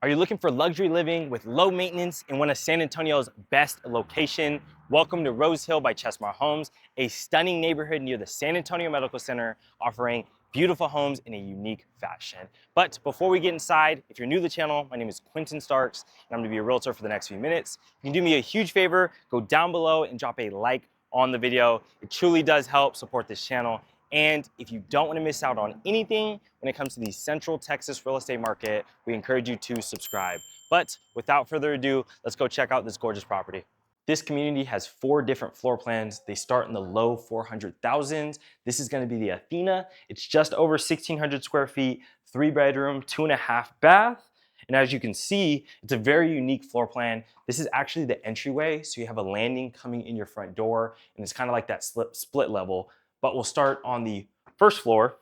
Are you looking for luxury living with low maintenance in one of San Antonio's best location? Welcome to Rose Hill by Chesmar Homes, a stunning neighborhood near the San Antonio Medical Center offering beautiful homes in a unique fashion. But before we get inside, if you're new to the channel, my name is Quentin Starks and I'm gonna be a realtor for the next few minutes. You can do me a huge favor, go down below and drop a like on the video. It truly does help support this channel. And if you don't want to miss out on anything when it comes to the Central Texas real estate market, we encourage you to subscribe. But without further ado, let's go check out this gorgeous property. This community has 4 different floor plans. They start in the low 400,000s. This is going to be the Athena. It's just over 1,600 square feet, 3-bedroom, 2.5 bath. And as you can see, it's a very unique floor plan. This is actually the entryway. So you have a landing coming in your front door, and it's kind of like that split level. But we'll start on the first floor,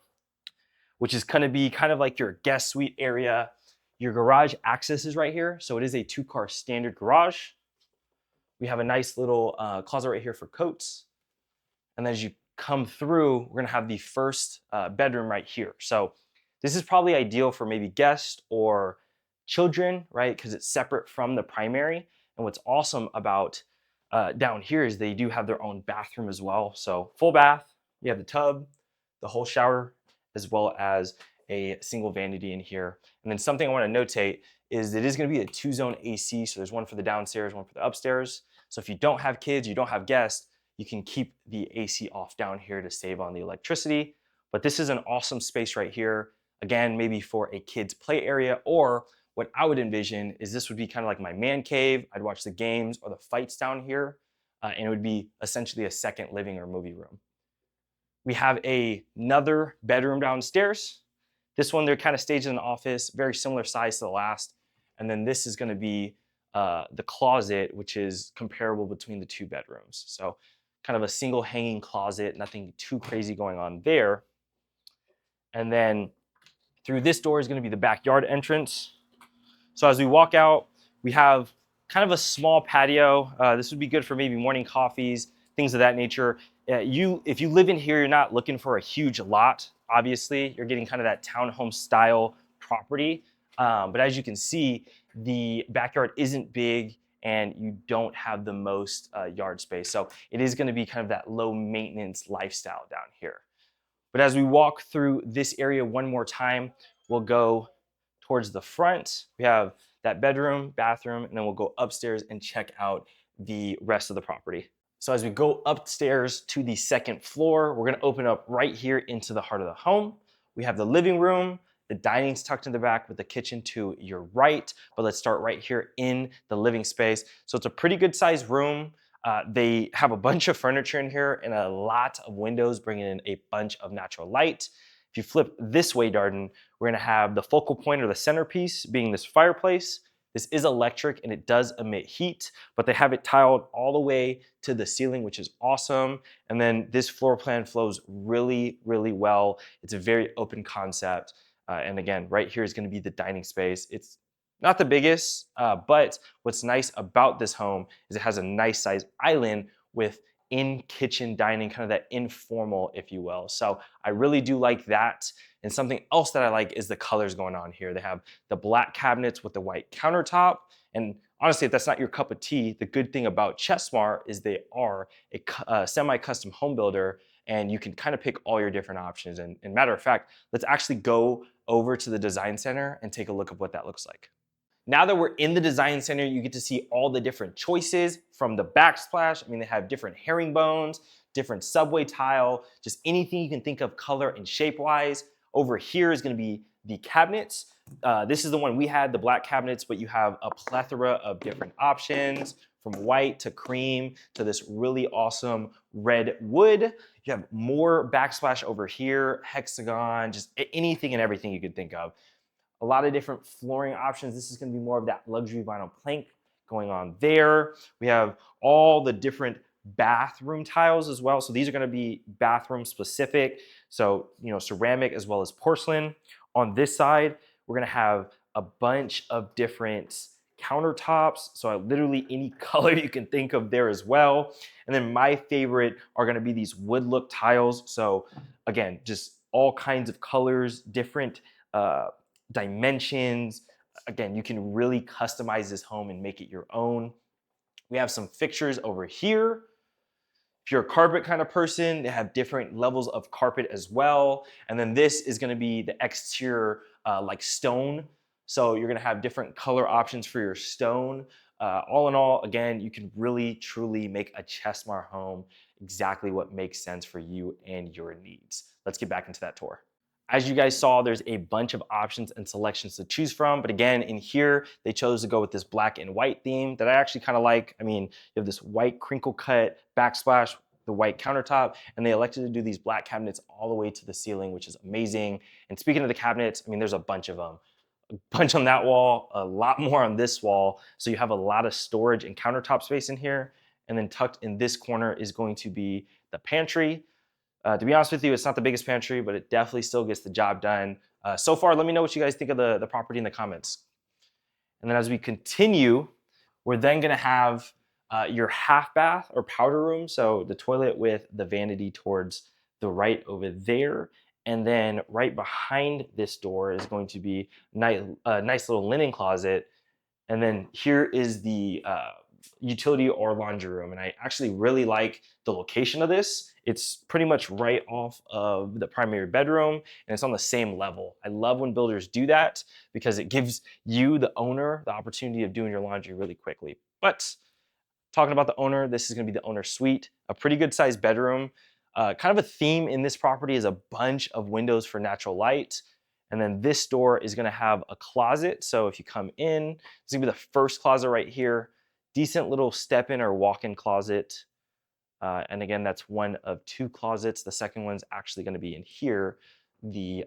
which is going to be kind of like your guest suite area. Your garage access is right here. So it is a 2-car standard garage. We have a nice little closet right here for coats. And as you come through, we're gonna have the first bedroom right here. So this is probably ideal for maybe guests or children, right? Because it's separate from the primary. And what's awesome about down here is they do have their own bathroom as well. So full bath, you have the tub, the whole shower, as well as a single vanity in here. And then something I want to notate is it is going to be a 2-zone AC. So there's one for the downstairs, one for the upstairs. So if you don't have kids, you don't have guests, you can keep the AC off down here to save on the electricity. But this is an awesome space right here. Again, maybe for a kid's play area, or what I would envision is this would be kind of like my man cave. I'd watch the games or the fights down here, and it would be essentially a second living or movie room. We have another bedroom downstairs. This one, they're kind of staged in an office, very similar size to the last. And then this is going to be the closet, which is comparable between the 2 bedrooms. So kind of a single hanging closet, nothing too crazy going on there. And then through this door is going to be the backyard entrance. So as we walk out, we have kind of a small patio. This would be good for maybe morning coffees, things of that nature. If you live in here, you're not looking for a huge lot. Obviously, you're getting kind of that townhome style property. But as you can see, the backyard isn't big and you don't have the most yard space. So it is going to be kind of that low maintenance lifestyle down here. But as we walk through this area one more time, we'll go towards the front. We have that bedroom, bathroom, and then we'll go upstairs and check out the rest of the property. So as we go upstairs to the second floor, we're gonna open up right here into the heart of the home. We have the living room, the dining's tucked in the back with the kitchen to your right, but let's start right here in the living space. So it's a pretty good sized room. They have a bunch of furniture in here and a lot of windows bringing in a bunch of natural light. If you flip this way, Darden, we're gonna have the focal point or the centerpiece being this fireplace. This is electric and it does emit heat, but they have it tiled all the way to the ceiling, which is awesome. And then this floor plan flows really, really well. It's a very open concept. And again, right here is gonna be the dining space. It's not the biggest, but what's nice about this home is it has a nice size island with in-kitchen dining, kind of that informal, if you will. So I really do like that. And something else that I like is the colors going on here. They have the black cabinets with the white countertop. And honestly, if that's not your cup of tea, the good thing about Chesmar is they are a semi-custom home builder, and you can kind of pick all your different options. And matter of fact, let's actually go over to the design center and take a look at what that looks like. Now that we're in the design center, you get to see all the different choices from the backsplash. I mean, they have different herringbones, different subway tile, just anything you can think of color and shape-wise. Over here is gonna be the cabinets. This is the one we had, the black cabinets, but you have a plethora of different options from white to cream to this really awesome red wood. You have more backsplash over here, hexagon, just anything and everything you could think of. A lot of different flooring options. This is going to be more of that luxury vinyl plank going on there. We have all the different bathroom tiles as well. So these are going to be bathroom specific. So, ceramic as well as porcelain. On this side, we're going to have a bunch of different countertops. So literally any color you can think of there as well. And then my favorite are going to be these wood look tiles. So again, just all kinds of colors, different dimensions, again, you can really customize this home and make it your own. We have some fixtures over here. If you're a carpet kind of person, they have different levels of carpet as well. And then this is gonna be the exterior like stone. So you're gonna have different color options for your stone. All in all, again, you can really truly make a Chesmar home exactly what makes sense for you and your needs. Let's get back into that tour. As you guys saw, there's a bunch of options and selections to choose from. But again, in here, they chose to go with this black and white theme that I actually kind of like. I mean, you have this white crinkle cut backsplash, the white countertop, and they elected to do these black cabinets all the way to the ceiling, which is amazing. And speaking of the cabinets, I mean, there's a bunch of them. A bunch on that wall, a lot more on this wall. So you have a lot of storage and countertop space in here. And then tucked in this corner is going to be the pantry. To be honest with you, it's not the biggest pantry, but it definitely still gets the job done. So far, let me know what you guys think of the property in the comments. And then as we continue, we're then gonna have your half bath or powder room. So the toilet with the vanity towards the right over there. And then right behind this door is going to be a nice little linen closet. And then here is the utility or laundry room. And I actually really like the location of this. It's pretty much right off of the primary bedroom and it's on the same level. I love when builders do that because it gives you, the owner, the opportunity of doing your laundry really quickly. But talking about the owner, this is gonna be the owner suite, a pretty good sized bedroom. Kind of a theme in this property is a bunch of windows for natural light. And then this door is gonna have a closet. So if you come in, it's gonna be the first closet right here. Decent little step-in or walk-in closet. And again, that's one of two closets. The second one's actually gonna be in here, the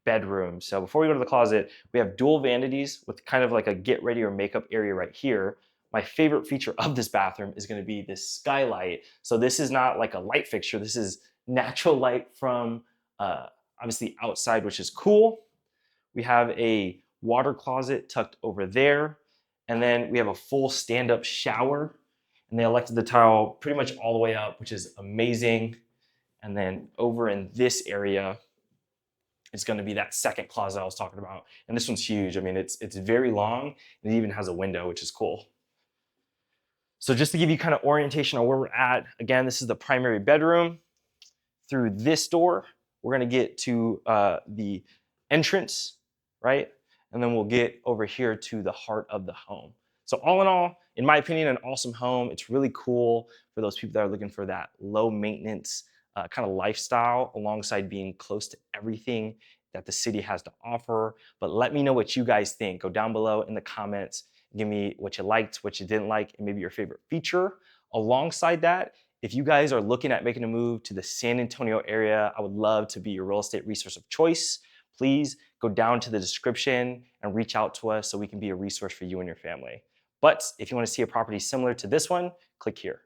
bedroom. So before we go to the closet, we have dual vanities with kind of like a get ready or makeup area right here. My favorite feature of this bathroom is gonna be this skylight. So this is not like a light fixture. This is natural light from obviously outside, which is cool. We have a water closet tucked over there. And then we have a full stand-up shower. And they elected the tile pretty much all the way up, which is amazing. And then over in this area, it's going to be that second closet I was talking about. And this one's huge. I mean, it's very long and it even has a window, which is cool. So just to give you kind of orientation on where we're at, again, this is the primary bedroom. Through this door, we're going to get to the entrance, right? And then we'll get over here to the heart of the home. So all in all, in my opinion, an awesome home. It's really cool for those people that are looking for that low maintenance kind of lifestyle alongside being close to everything that the city has to offer. But let me know what you guys think. Go down below in the comments. Give me what you liked, what you didn't like, and maybe your favorite feature. Alongside that, if you guys are looking at making a move to the San Antonio area, I would love to be your real estate resource of choice. Please go down to the description and reach out to us so we can be a resource for you and your family. But if you want to see a property similar to this one, click here.